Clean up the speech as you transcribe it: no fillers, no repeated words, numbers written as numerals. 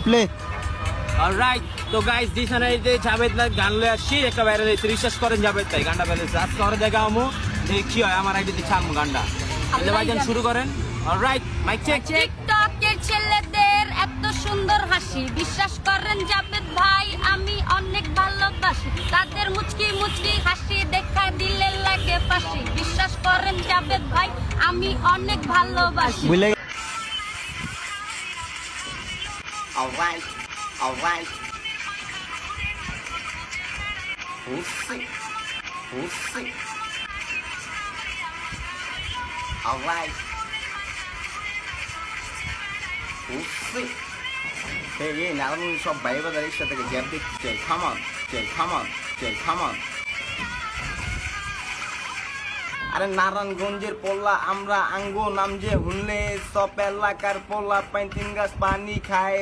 Play. Alright, তো guys ডিকশনারিতে Javed ভাই গান লয়ে আসছি একটা বাইরে দিতে বিশ্বাস করেন জাভেদ ভাই গানটা পেলেছে আজকে ওরে দেখা আমু দেখি কি হয় আমার আইডিতে ছাড়মু গানটা। তাহলে ভাইজান শুরু করেন। Alright, mic check. টিকটকের ছেলেদের এত সুন্দর হাসি, বিশ্বাস করেন জাভেদ ভাই আমি অনেক ভালোবাসি, তাদের মুচকি মুচকি হাসি দেখা দিলে লাগে ফাঁসি, বিশ্বাস করেন জাভেদ ভাই আমি অনেক ভালোবাসি। বুঝলে অলরাইট, অলরাইট। হুসি হুসি। অলরাইট হুসি। এই নারায়ণ সব ভাই বাজার একসাথে গ্যাপ দেখতে চাই। খামন চাই, খামন চাই, খামন। আরে নারায়ণগঞ্জের পোলা আমরা আঙ্গো নাম যে হুনলে সব এলাকার পোলা পাইন তিন গাছ পানি খায়।